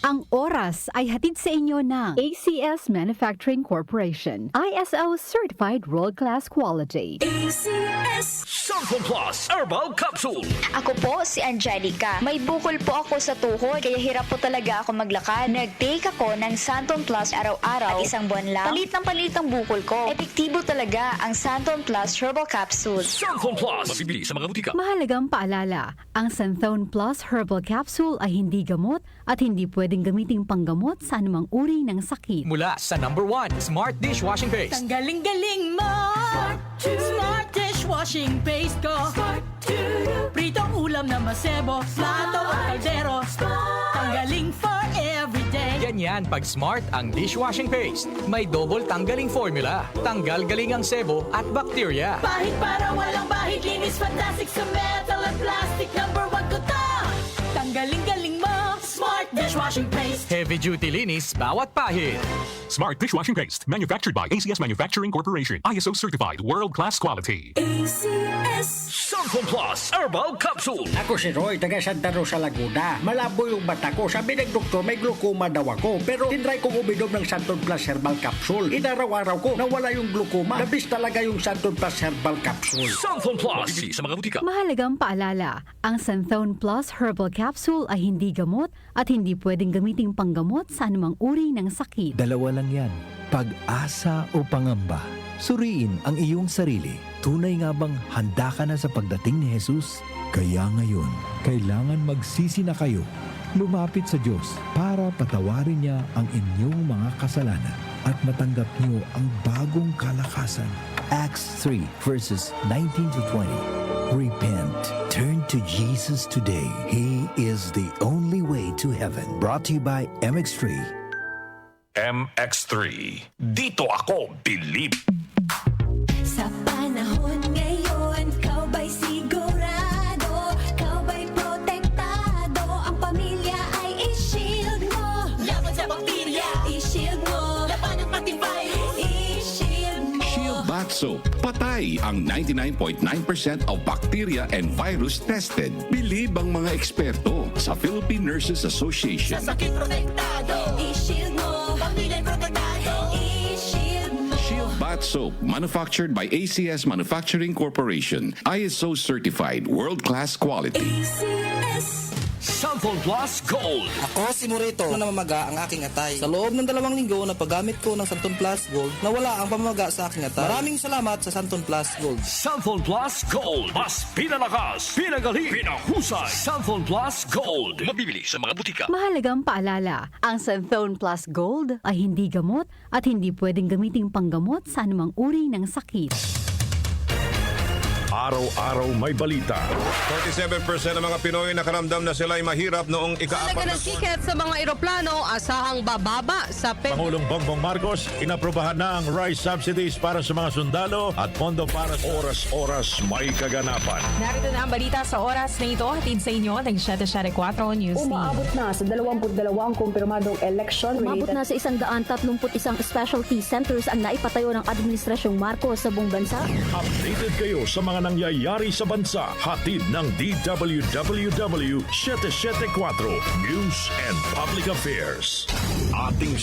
Ang oras ay hatid sa inyo ng ACS Manufacturing Corporation. ISO Certified World-Class Quality. ACS Santon Plus Herbal Capsule. Ako po si Angelica. May bukol po ako sa tuhod, kaya hirap po talaga ako maglakad. Nag-take ako ng Santon Plus araw-araw at isang buwan lang. Palit ang bukol ko. Epektibo talaga ang Santon Plus Herbal Capsule. Santon Plus. Mabibili sa mga butika. Mahalagang paalala, ang Santhone Plus Herbal Capsule ay hindi gamot at hindi pwedeng gamiting panggamot sa anumang uri ng sakit. Mula sa #1 Smart Dishwashing Paste. Ang galing-galing mo. Smart dishwashing paste ko. Pritong ulam na masebo, plato o kaldero. Tanggaling for everyday. Ganyan pag Smart ang dishwashing paste. May double tanggaling formula. Tanggal galing ang sebo at bakterya. Bahid para walang bahid, linis fantastic sa metal at plastic. #1 ko to. Tanggaling-galing mo. Smart dishwashing paste. Heavy duty linis bawat pahid. Smart Dishwashing Paste, manufactured by ACS Manufacturing Corporation. ISO certified, world-class quality. ACS Santon Plus Herbal Capsule. Ako si Roy, taga Santa Rosa, Laguna. Malabo yung mata ko. Sabi ng doktor, may glaucoma daw ako. Pero tinry kong uminom ng Santon Plus Herbal Capsule. Inaraw-araw ko, nawala yung glaucoma. Nabis talaga yung Santon Plus Herbal Capsule. Santon Plus. Mabibili sa mga butika. Mahalagang paalala, ang Santhone Plus Herbal Capsule ay hindi gamot at hindi pwedeng gamiting panggamot sa anumang uri ng sakit. Dalawa lang yan, pag-asa o pangamba. Suriin ang iyong sarili. Tunay nga bang handa ka na sa pagdating ni Jesus? Kaya ngayon, kailangan magsisi na kayo. Lumapit sa Diyos para patawarin niya ang inyong mga kasalanan at matanggap niyo ang bagong kalakasan. Acts 3 verses 19 to 20. Repent. Turn to Jesus today. He is the only way to heaven. Brought to you by MX3. MX3. Dito ako believe. Sa panahon ngayon, kau ba'y sigurado? Kau ba'y protektado? Ang pamilya ay i-shield mo. Laban sa bakterya, i-shield mo. Laban ng pati virus, i-shield mo. Shield Bath Soap. Patay ang 99.9% of bacteria and virus tested. Believe ang mga eksperto sa Philippine Nurses Association. Sa sakit protektado, i-shield mo. Pamilya protektado, i-shield mo. Shield Bath Soap, manufactured by ACS Manufacturing Corporation. ISO certified, world-class quality. ACS Santon Plus Gold. Ako si Morito na namamaga ang aking atay. Sa loob ng 2 linggo na paggamit ko ng Santon Plus Gold, nawala ang pamamaga sa aking atay. Maraming salamat sa Santon Plus Gold. Santon Plus Gold. Mas pinalakas, pinagaling, pinahusay. Santon Plus Gold. Mabibili sa mga butika. Mahalagang paalala, ang Santhone Plus Gold ay hindi gamot at hindi pwedeng gamiting panggamot sa anumang uri ng sakit. Araw-araw may balita. 47% ng mga Pinoy nakaramdam na sila ay mahirap noong ika-4 ng tiket sa mga eroplano, asahang bababa sa Pangulong Bongbong Marcos, inaprobahan na ang rice subsidies para sa mga sundalo at pondo para sa oras-oras may kaganapan. Narito na ang balita sa oras na ito, hatid sa inyo ng 774 News Team. Umaabot na sa 22 ang kumpirmadong election. Umabot na sa 131 specialty centers ang naipatayo ng Administrasyong Marcos sa buong bansa. Updated kayo sa mga nangyayari sa bansa. Hatid ng DWWW 774 News and Public Affairs. Ating